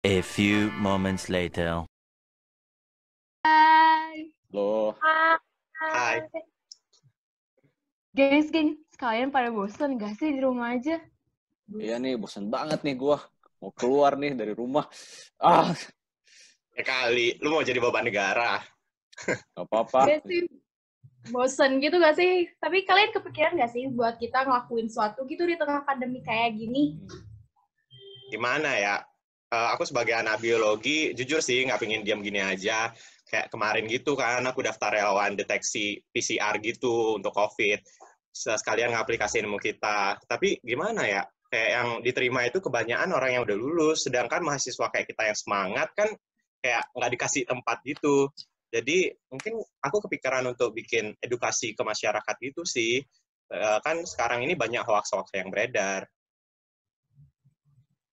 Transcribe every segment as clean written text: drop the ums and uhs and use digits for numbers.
A few moments later. Hai. Loh, Hai. Gengs, sekalian pada bosan gak sih di rumah aja? iya nih, bosan banget nih gua. Mau keluar nih dari rumah. Ah, Ya kali, lu mau jadi beban negara. gak apa-apa. Gak sih, bosen gitu gak sih? Tapi kalian kepikiran gak sih buat kita ngelakuin sesuatu gitu di tengah pandemi kayak gini? Gimana ya? Aku sebagai anak biologi, jujur sih nggak pengen diam gini aja. Kayak kemarin gitu kan, aku daftar relawan deteksi PCR gitu untuk COVID. Sekalian ngaplikasiin ilmu kita. Tapi gimana ya? Kayak yang diterima itu kebanyakan orang yang udah lulus, sedangkan mahasiswa kayak kita yang semangat kan kayak nggak dikasih tempat gitu. Jadi mungkin aku kepikiran untuk bikin edukasi ke masyarakat gitu sih. Kan sekarang ini banyak hoax-hoax yang beredar.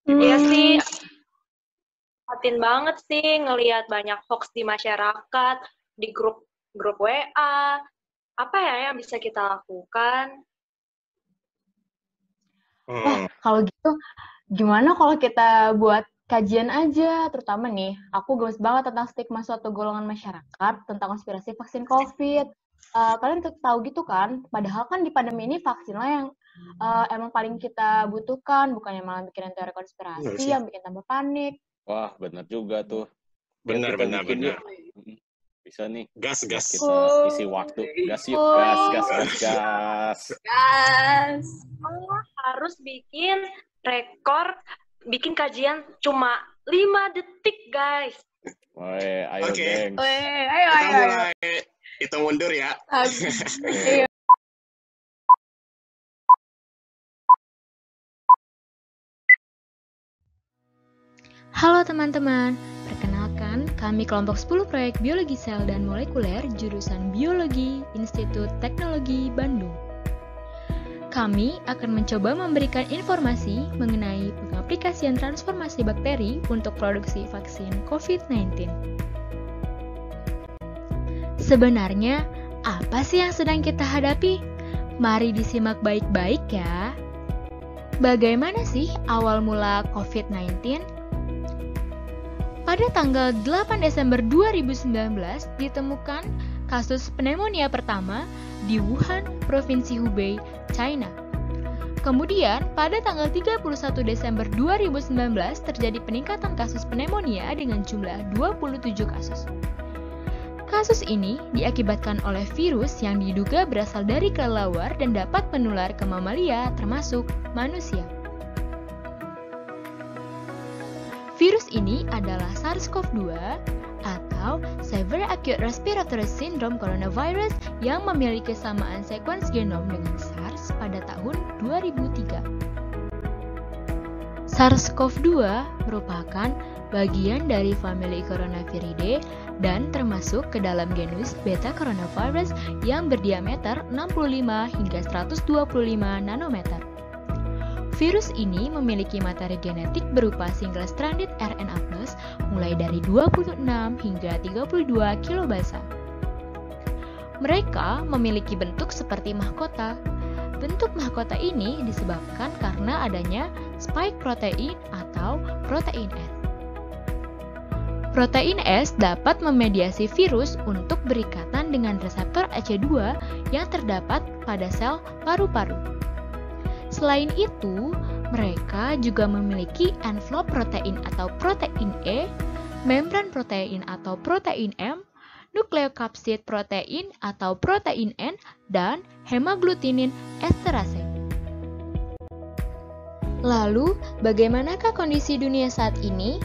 Iya sih, prihatin banget sih ngelihat banyak hoax di masyarakat, di grup WA. Apa ya yang bisa kita lakukan? Wah, kalau gitu gimana kalau kita buat kajian aja, terutama nih, aku gemes banget tentang stigma suatu golongan masyarakat tentang konspirasi vaksin COVID. Kalian tahu gitu kan, padahal kan di pandemi ini vaksinlah yang emang paling kita butuhkan, bukannya malah bikin teori konspirasi yang bikin tambah panik. Wah, benar juga tuh. Benar. Bisa nih. Gas. Kita isi waktu. Gas yuk, gas. Oh, harus bikin rekor, bikin kajian cuma 5 detik, guys. Woi, ayo Oke. gengs. Ayo. Kita mulai hitung mundur ya. Ayo. Halo teman-teman, perkenalkan kami kelompok 10 proyek Biologi Sel dan Molekuler jurusan Biologi Institut Teknologi Bandung. Kami akan mencoba memberikan informasi mengenai pengaplikasian transformasi bakteri untuk produksi vaksin COVID-19. Sebenarnya, apa sih yang sedang kita hadapi? Mari disimak baik-baik ya. Bagaimana sih awal mula COVID-19? Pada tanggal 8 Desember 2019 ditemukan kasus pneumonia pertama di Wuhan, Provinsi Hubei, China. Kemudian, pada tanggal 31 Desember 2019 terjadi peningkatan kasus pneumonia dengan jumlah 27 kasus. Kasus ini diakibatkan oleh virus yang diduga berasal dari kelelawar dan dapat menular ke mamalia termasuk manusia. Virus ini adalah SARS-CoV-2 atau Severe Acute Respiratory Syndrome Coronavirus yang memiliki kesamaan sekuens genom dengan SARS pada tahun 2003. SARS-CoV-2 merupakan bagian dari famili Coronaviridae dan termasuk ke dalam genus Beta Coronavirus yang berdiameter 65 hingga 125 nanometer. Virus ini memiliki materi genetik berupa single-stranded RNA+, mulai dari 26 hingga 32 kilobasa. Mereka memiliki bentuk seperti mahkota. Bentuk mahkota ini disebabkan karena adanya spike protein atau protein S. Protein S dapat memediasi virus untuk berikatan dengan reseptor AC2 yang terdapat pada sel paru-paru. Selain itu, mereka juga memiliki envelope protein atau protein E, membran protein atau protein M, nukleokapsid protein atau protein N, dan hemaglutinin esterase. Lalu, bagaimanakah kondisi dunia saat ini?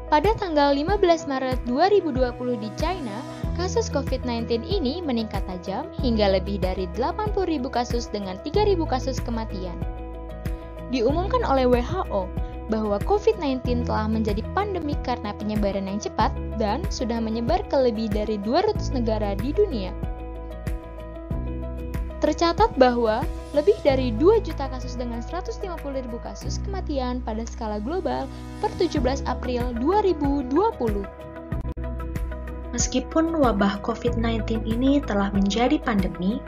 Pada tanggal 15 Maret 2020 di China, kasus COVID-19 ini meningkat tajam hingga lebih dari 80.000 kasus dengan 3.000 kasus kematian. Diumumkan oleh WHO bahwa COVID-19 telah menjadi pandemi karena penyebaran yang cepat dan sudah menyebar ke lebih dari 200 negara di dunia. Tercatat bahwa lebih dari 2 juta kasus dengan 150.000 kasus kematian pada skala global per 17 April 2020. Meskipun wabah COVID-19 ini telah menjadi pandemi,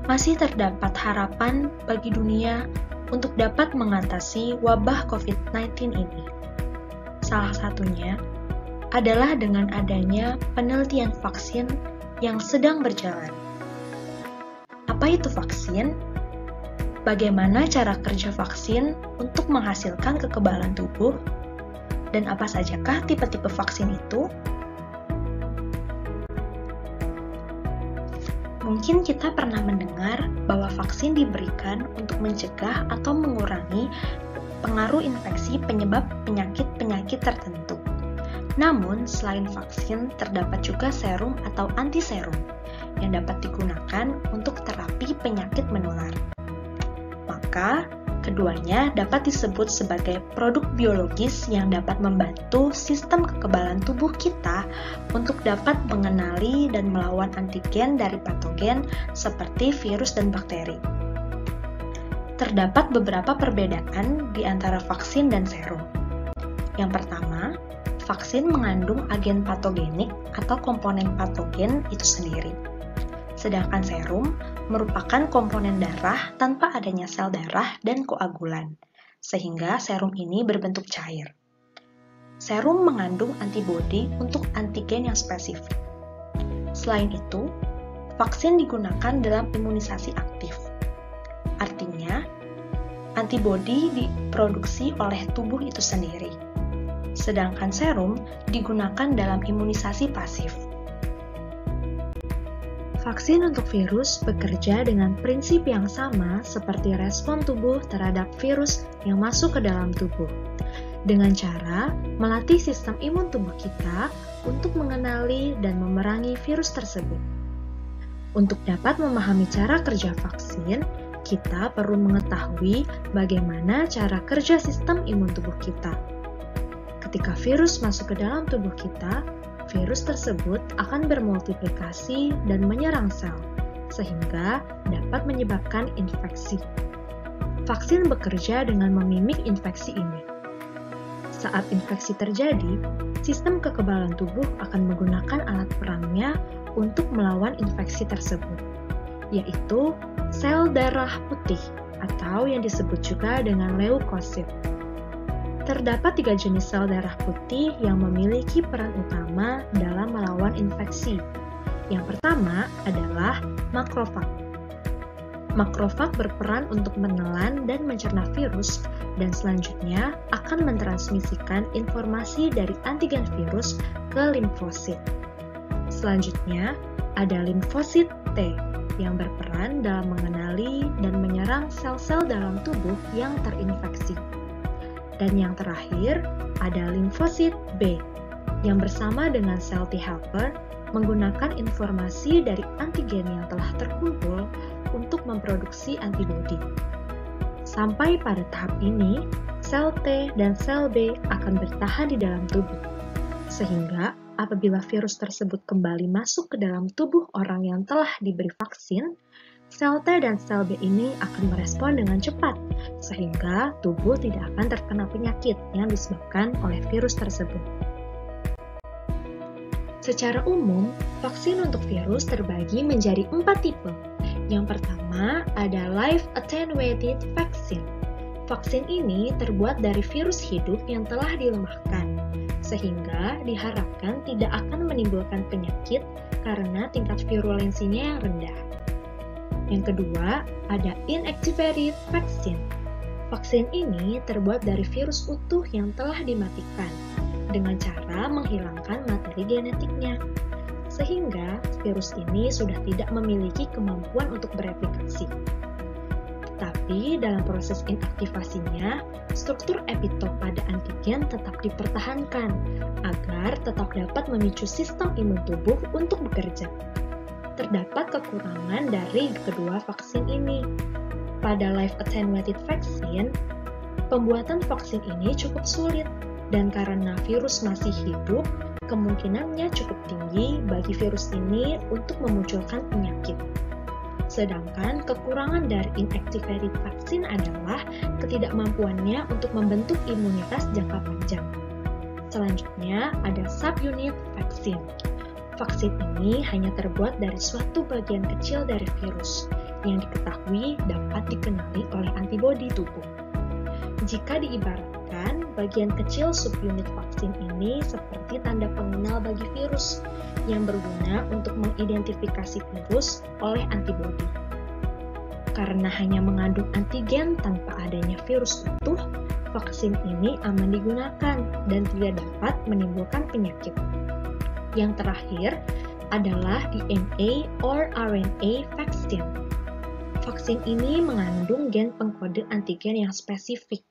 masih terdapat harapan bagi dunia untuk dapat mengatasi wabah COVID-19 ini. Salah satunya adalah dengan adanya penelitian vaksin yang sedang berjalan. Apa itu vaksin? Bagaimana cara kerja vaksin untuk menghasilkan kekebalan tubuh? Dan apa sajakah tipe-tipe vaksin itu? Mungkin kita pernah mendengar bahwa vaksin diberikan untuk mencegah atau mengurangi pengaruh infeksi penyebab penyakit-penyakit tertentu. Namun, selain vaksin, terdapat juga serum atau antiserum yang dapat digunakan untuk terapi penyakit menular. Maka, keduanya dapat disebut sebagai produk biologis yang dapat membantu sistem kekebalan tubuh kita untuk dapat mengenali dan melawan antigen dari patogen seperti virus dan bakteri. Terdapat beberapa perbedaan di antara vaksin dan serum. Yang pertama, vaksin mengandung agen patogenik atau komponen patogen itu sendiri. Sedangkan serum merupakan komponen darah tanpa adanya sel darah dan koagulan, sehingga serum ini berbentuk cair. Serum mengandung antibodi untuk antigen yang spesifik. Selain itu, vaksin digunakan dalam imunisasi aktif. Artinya, antibodi diproduksi oleh tubuh itu sendiri. Sedangkan serum digunakan dalam imunisasi pasif. Vaksin untuk virus bekerja dengan prinsip yang sama seperti respon tubuh terhadap virus yang masuk ke dalam tubuh, dengan cara melatih sistem imun tubuh kita untuk mengenali dan memerangi virus tersebut. Untuk dapat memahami cara kerja vaksin, kita perlu mengetahui bagaimana cara kerja sistem imun tubuh kita. Ketika virus masuk ke dalam tubuh kita, virus tersebut akan bermultiplikasi dan menyerang sel, sehingga dapat menyebabkan infeksi. Vaksin bekerja dengan memimik infeksi ini. Saat infeksi terjadi, sistem kekebalan tubuh akan menggunakan alat perangnya untuk melawan infeksi tersebut, yaitu sel darah putih atau yang disebut juga dengan leukosit. Terdapat 3 jenis sel darah putih yang memiliki peran utama dalam melawan infeksi. Yang pertama adalah makrofag. Makrofag berperan untuk menelan dan mencerna virus, dan selanjutnya akan mentransmisikan informasi dari antigen virus ke limfosit. Selanjutnya, ada limfosit T yang berperan dalam mengenali dan menyerang sel-sel dalam tubuh yang terinfeksi. Dan yang terakhir, ada limfosit B, yang bersama dengan sel T helper menggunakan informasi dari antigen yang telah terkumpul untuk memproduksi antibodi. Sampai pada tahap ini, sel T dan sel B akan bertahan di dalam tubuh. Sehingga, apabila virus tersebut kembali masuk ke dalam tubuh orang yang telah diberi vaksin, sel T dan sel B ini akan merespon dengan cepat, sehingga tubuh tidak akan terkena penyakit yang disebabkan oleh virus tersebut. Secara umum, vaksin untuk virus terbagi menjadi 4 tipe. Yang pertama ada live attenuated vaccine. Vaksin ini terbuat dari virus hidup yang telah dilemahkan, sehingga diharapkan tidak akan menimbulkan penyakit karena tingkat virulensinya yang rendah. Yang kedua, ada inactivated vaccine. Vaksin ini terbuat dari virus utuh yang telah dimatikan dengan cara menghilangkan materi genetiknya, sehingga virus ini sudah tidak memiliki kemampuan untuk bereplikasi. Tapi dalam proses inaktivasinya, struktur epitop pada antigen tetap dipertahankan agar tetap dapat memicu sistem imun tubuh untuk bekerja. Terdapat kekurangan dari kedua vaksin ini. Pada live attenuated vaccine, pembuatan vaksin ini cukup sulit, dan karena virus masih hidup, kemungkinannya cukup tinggi bagi virus ini untuk memunculkan penyakit. Sedangkan kekurangan dari inactivated vaccine adalah ketidakmampuannya untuk membentuk imunitas jangka panjang. Selanjutnya ada subunit vaccine. Vaksin ini hanya terbuat dari suatu bagian kecil dari virus yang diketahui dapat dikenali oleh antibodi tubuh. Jika diibaratkan, bagian kecil subunit vaksin ini seperti tanda pengenal bagi virus yang berguna untuk mengidentifikasi virus oleh antibodi. Karena hanya mengandung antigen tanpa adanya virus utuh, vaksin ini aman digunakan dan tidak dapat menimbulkan penyakit. Yang terakhir adalah DNA or RNA vaccine. Vaksin ini mengandung gen pengkode antigen yang spesifik.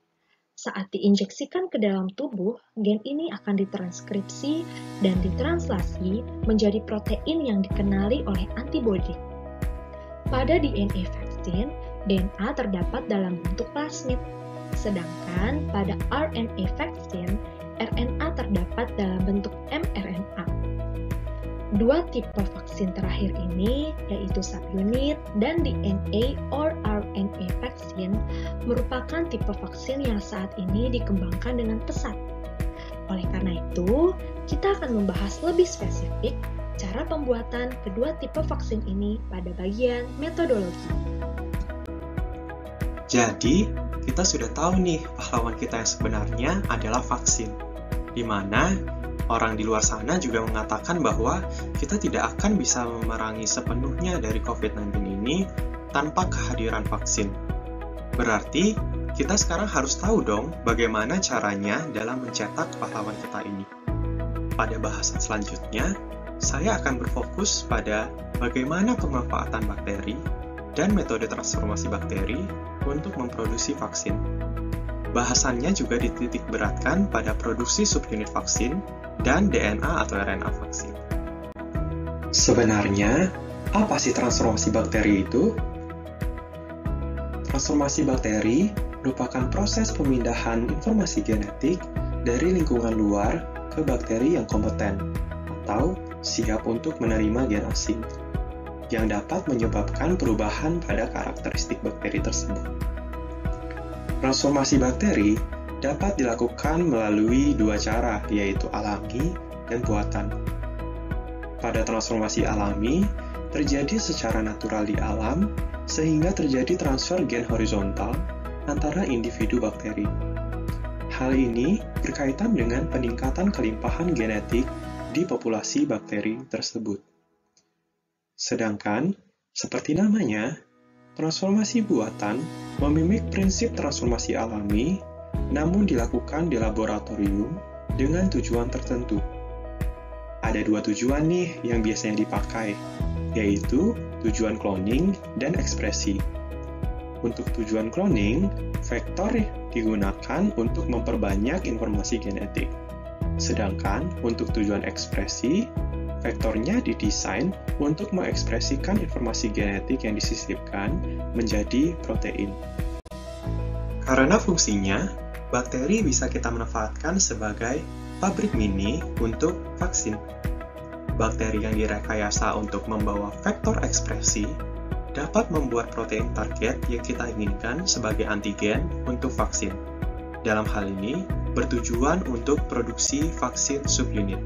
Saat diinjeksikan ke dalam tubuh, gen ini akan ditranskripsi dan ditranslasi menjadi protein yang dikenali oleh antibodi. Pada DNA vaksin, DNA terdapat dalam bentuk plasmid, sedangkan pada RNA vaksin, RNA terdapat dalam bentuk mRNA. Dua tipe vaksin terakhir ini, yaitu subunit dan DNA or RNA vaksin, merupakan tipe vaksin yang saat ini dikembangkan dengan pesat. Oleh karena itu, kita akan membahas lebih spesifik cara pembuatan kedua tipe vaksin ini pada bagian metodologi. Jadi, kita sudah tahu nih pahlawan kita yang sebenarnya adalah vaksin, di mana orang di luar sana juga mengatakan bahwa kita tidak akan bisa memerangi sepenuhnya dari COVID-19 ini tanpa kehadiran vaksin. Berarti, kita sekarang harus tahu dong bagaimana caranya dalam mencetak pahlawan kita ini. Pada bahasan selanjutnya, saya akan berfokus pada bagaimana pemanfaatan bakteri dan metode transformasi bakteri untuk memproduksi vaksin. Bahasannya juga dititik beratkan pada produksi subunit vaksin dan DNA atau RNA vaksin. Sebenarnya, apa sih transformasi bakteri itu? Transformasi bakteri merupakan proses pemindahan informasi genetik dari lingkungan luar ke bakteri yang kompeten atau siap untuk menerima gen asing, yang dapat menyebabkan perubahan pada karakteristik bakteri tersebut. Transformasi bakteri dapat dilakukan melalui dua cara, yaitu alami dan buatan. Pada transformasi alami, terjadi secara natural di alam, sehingga terjadi transfer gen horizontal antara individu bakteri. Hal ini berkaitan dengan peningkatan kelimpahan genetik di populasi bakteri tersebut. Sedangkan, seperti namanya, transformasi buatan memimik prinsip transformasi alami, namun dilakukan di laboratorium dengan tujuan tertentu. Ada dua tujuan nih yang biasanya dipakai, yaitu tujuan cloning dan ekspresi. Untuk tujuan cloning, vektor digunakan untuk memperbanyak informasi genetik. Sedangkan untuk tujuan ekspresi, vektornya didesain untuk mengekspresikan informasi genetik yang disisipkan menjadi protein. Karena fungsinya, bakteri bisa kita manfaatkan sebagai pabrik mini untuk vaksin. Bakteri yang direkayasa untuk membawa vektor ekspresi dapat membuat protein target yang kita inginkan sebagai antigen untuk vaksin. Dalam hal ini, bertujuan untuk produksi vaksin subunit.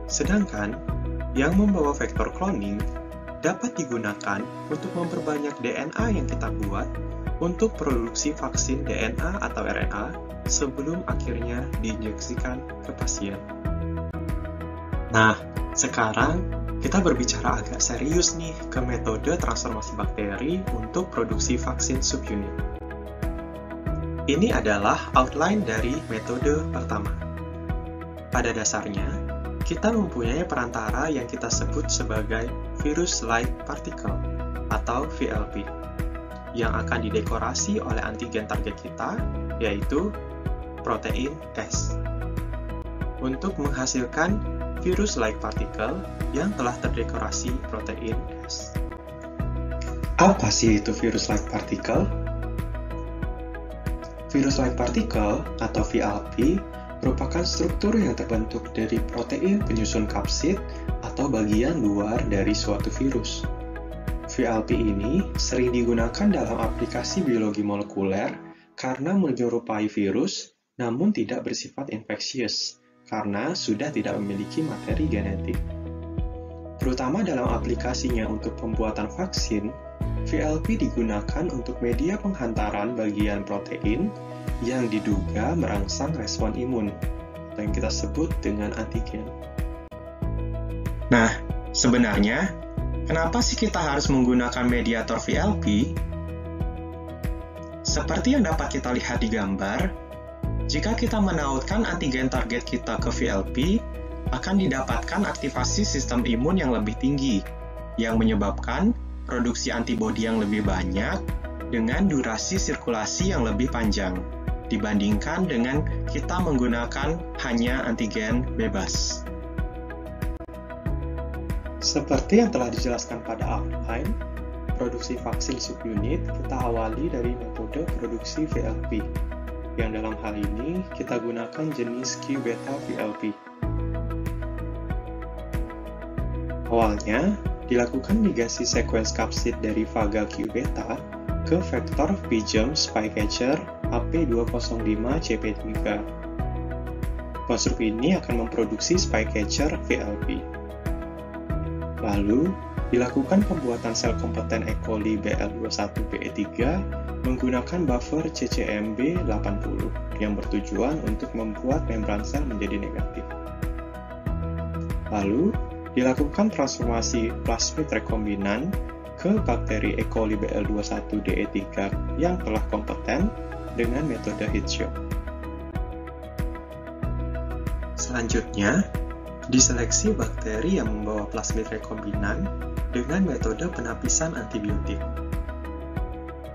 Sedangkan, yang membawa vektor cloning dapat digunakan untuk memperbanyak DNA yang kita buat untuk produksi vaksin DNA atau RNA sebelum akhirnya diinjeksikan ke pasien. Nah, sekarang kita berbicara agak serius nih ke metode transformasi bakteri untuk produksi vaksin subunit. Ini adalah outline dari metode pertama. Pada dasarnya, kita mempunyai perantara yang kita sebut sebagai virus-like particle atau VLP, yang akan didekorasi oleh antigen target kita, yaitu protein S. Untuk menghasilkan virus-like particle yang telah terdekorasi protein S. Apa sih itu virus-like particle? Virus-like particle atau VLP merupakan struktur yang terbentuk dari protein penyusun kapsid atau bagian luar dari suatu virus. VLP ini sering digunakan dalam aplikasi biologi molekuler karena menyerupai virus namun tidak bersifat infeksius karena sudah tidak memiliki materi genetik. Terutama dalam aplikasinya untuk pembuatan vaksin, VLP digunakan untuk media penghantaran bagian protein yang diduga merangsang respon imun, atau yang kita sebut dengan antigen. Nah, sebenarnya, kenapa sih kita harus menggunakan mediator VLP? Seperti yang dapat kita lihat di gambar, jika kita menautkan antigen target kita ke VLP, akan didapatkan aktivasi sistem imun yang lebih tinggi, yang menyebabkan produksi antibodi yang lebih banyak dengan durasi sirkulasi yang lebih panjang, dibandingkan dengan kita menggunakan hanya antigen bebas. Seperti yang telah dijelaskan pada outline, produksi vaksin subunit kita awali dari metode produksi VLP, yang dalam hal ini kita gunakan jenis Q-beta VLP. Awalnya, dilakukan ligasi sekuens kapsid dari vaga Q-beta ke vektor PGEM spycatcher AP205CP3. Konstruk ini akan memproduksi spycatcher VLP. Lalu, dilakukan pembuatan sel kompeten E. coli BL21BE3 menggunakan buffer CCMB80 yang bertujuan untuk membuat membran sel menjadi negatif. Lalu, dilakukan transformasi plasmid rekombinan ke bakteri E. coli BL21DE3 yang telah kompeten dengan metode heat shock. Selanjutnya, diseleksi bakteri yang membawa plasmid rekombinan dengan metode penapisan antibiotik.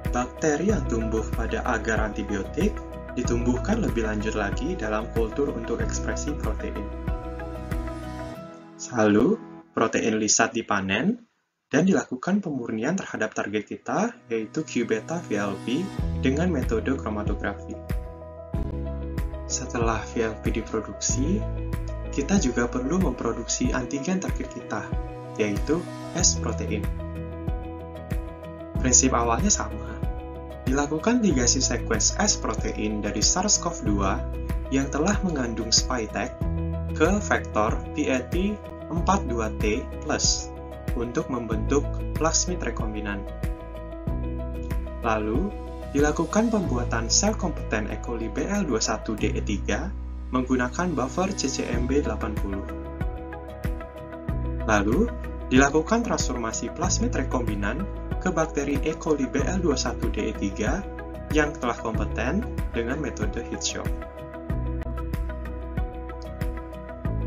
Bakteri yang tumbuh pada agar antibiotik ditumbuhkan lebih lanjut lagi dalam kultur untuk ekspresi protein. Lalu, protein lisat dipanen dan dilakukan pemurnian terhadap target kita, yaitu Q-beta VLP dengan metode kromatografi. Setelah VLP diproduksi, kita juga perlu memproduksi antigen target kita, yaitu S-protein. Prinsip awalnya sama. Dilakukan ligasi sekuens S-protein dari SARS-CoV-2 yang telah mengandung spike tag ke vektor PAT42T+ untuk membentuk plasmid rekombinan. Lalu, dilakukan pembuatan sel kompeten E. coli BL21DE3 menggunakan buffer CCMB80. Lalu, dilakukan transformasi plasmid rekombinan ke bakteri E. coli BL21DE3 yang telah kompeten dengan metode heat shock.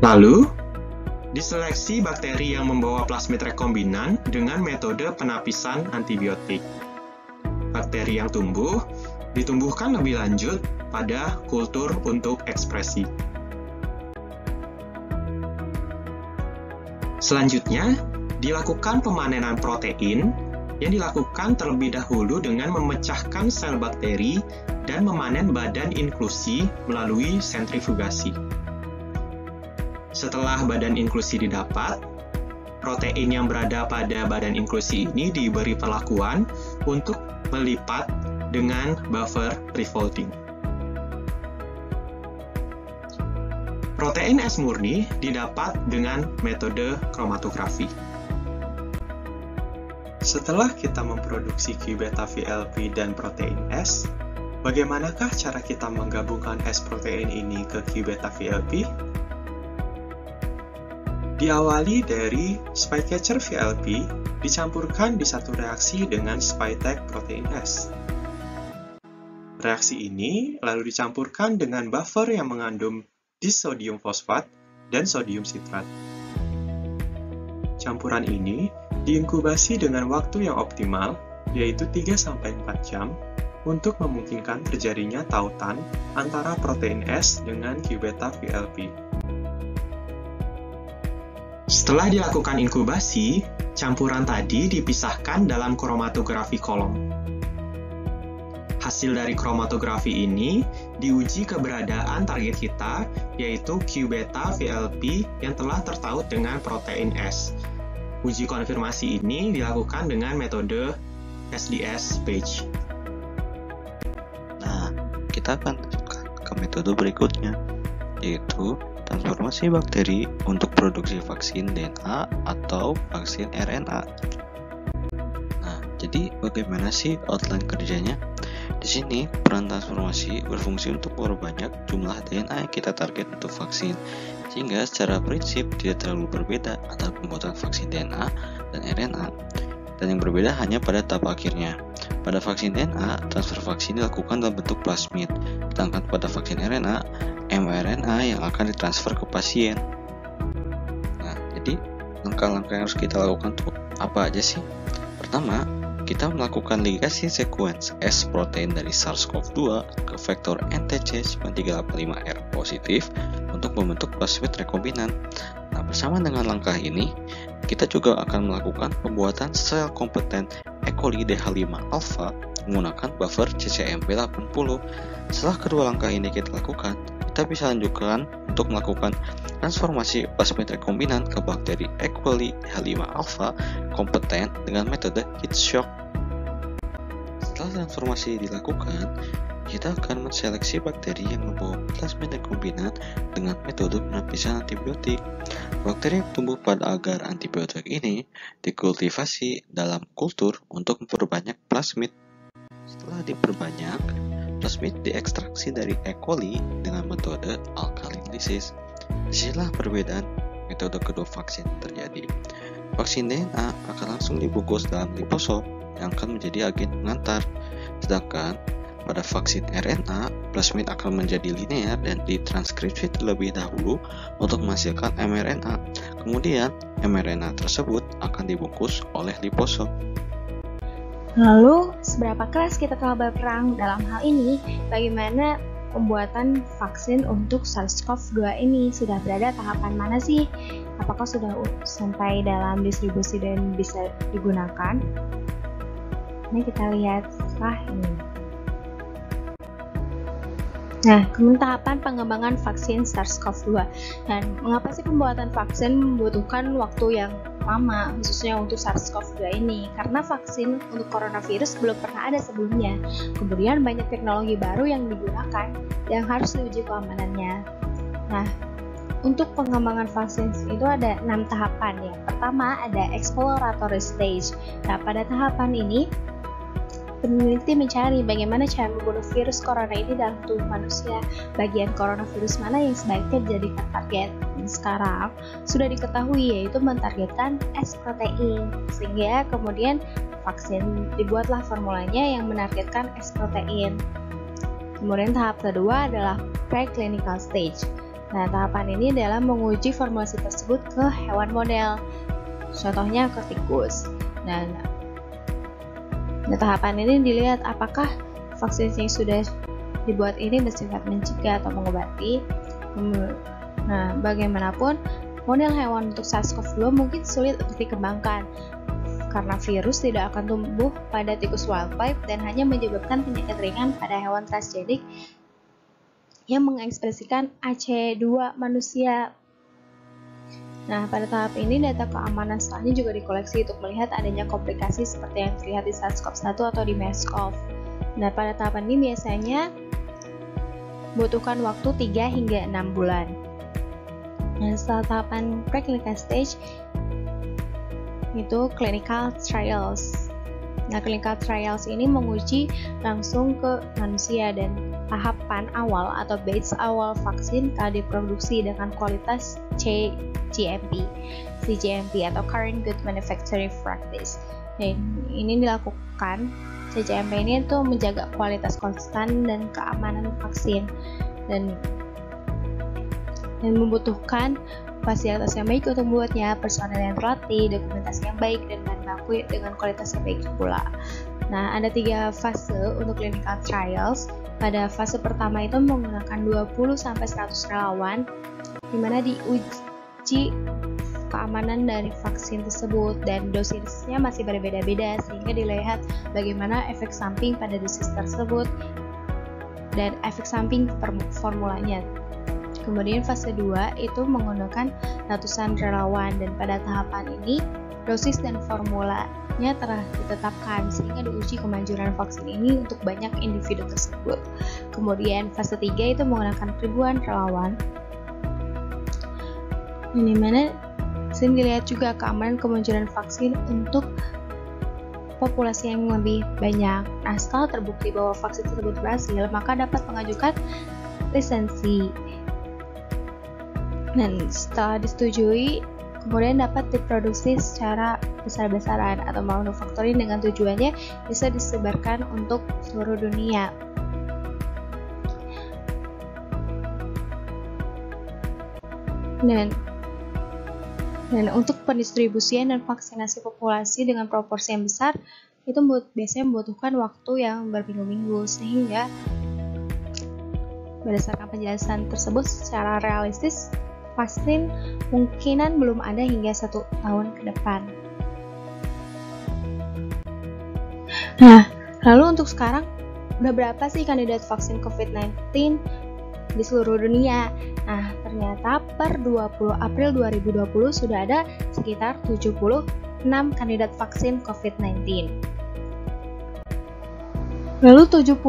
Lalu, diseleksi bakteri yang membawa plasmid rekombinan dengan metode penapisan antibiotik. Bakteri yang tumbuh ditumbuhkan lebih lanjut pada kultur untuk ekspresi. Selanjutnya, dilakukan pemanenan protein yang dilakukan terlebih dahulu dengan memecahkan sel bakteri dan memanen badan inklusi melalui sentrifugasi. Setelah badan inklusi didapat, protein yang berada pada badan inklusi ini diberi perlakuan untuk melipat dengan buffer refolding. Protein S murni didapat dengan metode kromatografi. Setelah kita memproduksi Q-beta VLP dan protein S, bagaimanakah cara kita menggabungkan S-protein ini ke Q-beta VLP? Diawali dari spycatcher VLP dicampurkan di satu reaksi dengan spike-tag protein S. Reaksi ini lalu dicampurkan dengan buffer yang mengandung disodium fosfat dan sodium sitrat. Campuran ini diinkubasi dengan waktu yang optimal, yaitu 3-4 jam, untuk memungkinkan terjadinya tautan antara protein S dengan Q-beta VLP. Setelah dilakukan inkubasi, campuran tadi dipisahkan dalam kromatografi kolom. Hasil dari kromatografi ini diuji keberadaan target kita, yaitu Q-beta VLP yang telah tertaut dengan protein S. Uji konfirmasi ini dilakukan dengan metode SDS-PAGE. Nah, kita akan lanjutkan ke metode berikutnya, yaitu transformasi bakteri untuk produksi vaksin DNA atau vaksin RNA. Nah, jadi bagaimana sih outline kerjanya? Di sini, peran transformasi berfungsi untuk memperbanyak jumlah DNA yang kita target untuk vaksin, sehingga secara prinsip tidak terlalu berbeda antara pembuatan vaksin DNA dan RNA, dan yang berbeda hanya pada tahap akhirnya. Pada vaksin DNA, transfer vaksin dilakukan dalam bentuk plasmid, sedangkan pada vaksin RNA, mRNA yang akan ditransfer ke pasien. Nah, jadi langkah-langkah yang harus kita lakukan tuh apa aja sih? Pertama, kita melakukan ligasi sequence S protein dari SARS-CoV-2 ke vektor NTC9385R positif untuk membentuk plasmid rekombinan. Nah, bersama dengan langkah ini, kita juga akan melakukan pembuatan sel kompeten E. coli DH5-alpha menggunakan buffer CCMP80. Setelah kedua langkah ini kita lakukan, kita bisa lanjutkan untuk melakukan transformasi plasmid rekombinan ke bakteri E. coli DH5-alpha kompeten dengan metode heat shock. Setelah transformasi dilakukan, kita akan menseleksi bakteri yang membawa plasmid rekombinan dengan metode penapisan antibiotik. Bakteri yang tumbuh pada agar antibiotik ini dikultivasi dalam kultur untuk memperbanyak plasmid. Setelah diperbanyak, plasmid diekstraksi dari E. coli dengan metode alkaline lysis. Disinilah perbedaan metode kedua vaksin terjadi. Vaksin DNA akan langsung dibungkus dalam liposom yang akan menjadi agen pengantar. Sedangkan pada vaksin RNA, plasmid akan menjadi linear dan ditranskripsi terlebih dahulu untuk menghasilkan mRNA. Kemudian, mRNA tersebut akan dibungkus oleh liposom. Lalu, seberapa keras kita telah berperang dalam hal ini? Bagaimana pembuatan vaksin untuk SARS-CoV-2 ini? Sudah berada tahapan mana sih? Apakah sudah sampai dalam distribusi dan bisa digunakan? Ini kita lihat setelah ini. Nah, kemudian tahapan pengembangan vaksin SARS-CoV-2. Dan mengapa sih pembuatan vaksin membutuhkan waktu yang lama, khususnya untuk SARS-CoV-2 ini? Karena vaksin untuk coronavirus belum pernah ada sebelumnya. Kemudian banyak teknologi baru yang digunakan yang harus diuji keamanannya. Nah, untuk pengembangan vaksin itu ada 6 tahapan ya. Pertama ada exploratory stage. Nah, pada tahapan ini peneliti mencari bagaimana cara membunuh virus corona ini dalam tubuh manusia. Bagian coronavirus mana yang sebaiknya dijadikan target. Dan sekarang sudah diketahui yaitu mentargetkan S protein. Sehingga kemudian vaksin dibuatlah formulanya yang menargetkan S protein. Kemudian tahap kedua adalah preclinical stage. Nah, tahapan ini adalah menguji formulasi tersebut ke hewan model. Contohnya ke tikus. Nah, tahapan ini dilihat apakah vaksin yang sudah dibuat ini bersifat mencegah atau mengobati. Nah, bagaimanapun model hewan untuk SARS-CoV-2 mungkin sulit untuk dikembangkan karena virus tidak akan tumbuh pada tikus wild type dan hanya menyebabkan penyakit ringan pada hewan transgenik yang mengekspresikan ACE2 manusia. Nah, pada tahap ini data keamanan setelahnya juga dikoleksi untuk melihat adanya komplikasi seperti yang terlihat di SARS-CoV-1 atau di MERS-CoV. Nah, pada tahapan ini biasanya membutuhkan waktu 3 hingga 6 bulan. Nah, setelah tahapan preclinical stage itu clinical trials. Nah, clinical trials ini menguji langsung ke manusia dan tahapan awal atau batch awal vaksin telah diproduksi dengan kualitas CGMP atau Current Good Manufacturing Practice. Dan ini dilakukan CGMP ini itu menjaga kualitas konstan dan keamanan vaksin dan membutuhkan fasilitas yang baik untuk membuatnya, personel yang terlatih, dokumentasi yang baik, dan bahan baku dengan kualitas yang baik pula. Nah, ada 3 fase untuk clinical trials. Pada fase pertama itu menggunakan 20-100 relawan, di mana diuji keamanan dari vaksin tersebut dan dosisnya masih berbeda-beda sehingga dilihat bagaimana efek samping pada dosis tersebut dan efek samping formulanya. Kemudian fase 2 itu menggunakan ratusan relawan dan pada tahapan ini dosis dan formulanya telah ditetapkan sehingga diuji kemanjuran vaksin ini untuk banyak individu tersebut. Kemudian fase 3 itu menggunakan ribuan relawan. Yang dimana sini dilihat juga keamanan kemanjuran vaksin untuk populasi yang lebih banyak. Nah, setelah terbukti bahwa vaksin tersebut berhasil, maka dapat mengajukan lisensi. Dan setelah disetujui, kemudian dapat diproduksi secara besar-besaran atau manufacturing dengan tujuannya bisa disebarkan untuk seluruh dunia. Dan untuk pendistribusian dan vaksinasi populasi dengan proporsi yang besar itu biasanya membutuhkan waktu yang berminggu-minggu, sehingga berdasarkan penjelasan tersebut secara realistis vaksin mungkinan belum ada hingga 1 tahun ke depan. Nah, lalu untuk sekarang udah berapa sih kandidat vaksin COVID-19 di seluruh dunia? Nah, ternyata per 20 April 2020 sudah ada sekitar 76 kandidat vaksin COVID-19. Lalu 76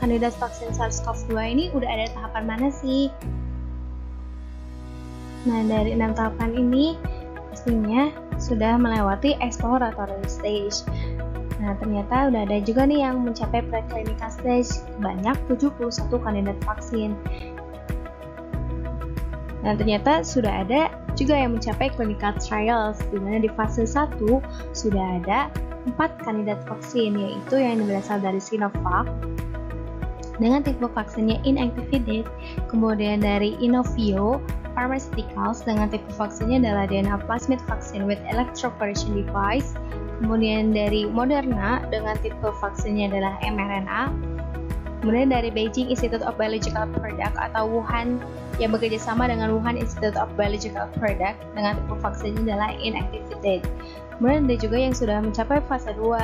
kandidat vaksin SARS-CoV-2 ini udah ada tahapan mana sih? Nah, dari 6 tahapan ini pastinya sudah melewati exploratory stage. Nah, ternyata udah ada juga nih yang mencapai preclinical stage, banyak 71 kandidat vaksin. Dan ternyata sudah ada juga yang mencapai clinical trials, di mana di fase 1 sudah ada 4 kandidat vaksin, yaitu yang berasal dari Sinovac dengan tipe vaksinnya inactivated, kemudian dari Inovio Pharmaceuticals dengan tipe vaksinnya adalah DNA plasmid vaccine with electroporation device, kemudian dari Moderna dengan tipe vaksinnya adalah mRNA, kemudian dari Beijing Institute of Biological Product atau Wuhan yang bekerja sama dengan Wuhan Institute of Biological Product dengan tipe vaksinnya adalah inactivated. Kemudian ada juga yang sudah mencapai fase 2,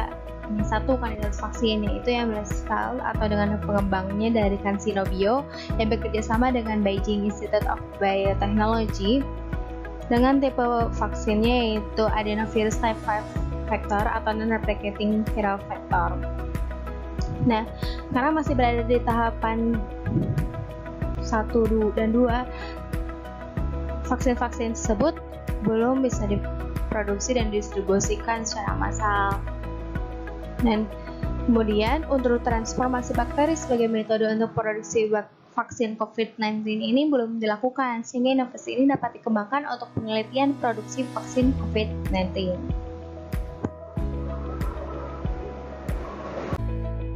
satu kandidat vaksin, yaitu yang berasal atau dengan pengembangnya dari CanSino Bio yang bekerja sama dengan Beijing Institute of Biotechnology dengan tipe vaksinnya yaitu adenovirus type 5 vector atau non-replicating viral vector. Nah, karena masih berada di tahapan 1 dan 2, vaksin-vaksin tersebut belum bisa diproduksi dan didistribusikan secara massal. Dan kemudian untuk transformasi bakteri sebagai metode untuk produksi vaksin COVID-19 ini belum dilakukan, sehingga inovasi ini dapat dikembangkan untuk penelitian produksi vaksin COVID-19.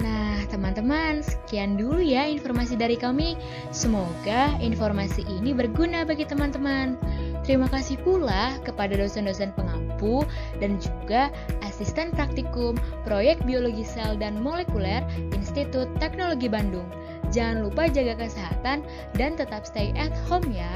Nah, teman-teman, sekian dulu ya informasi dari kami. Semoga informasi ini berguna bagi teman-teman. Terima kasih pula kepada dosen-dosen pengampu dan juga asisten praktikum Proyek Biologi Sel dan Molekuler Institut Teknologi Bandung. Jangan lupa jaga kesehatan dan tetap stay at home ya.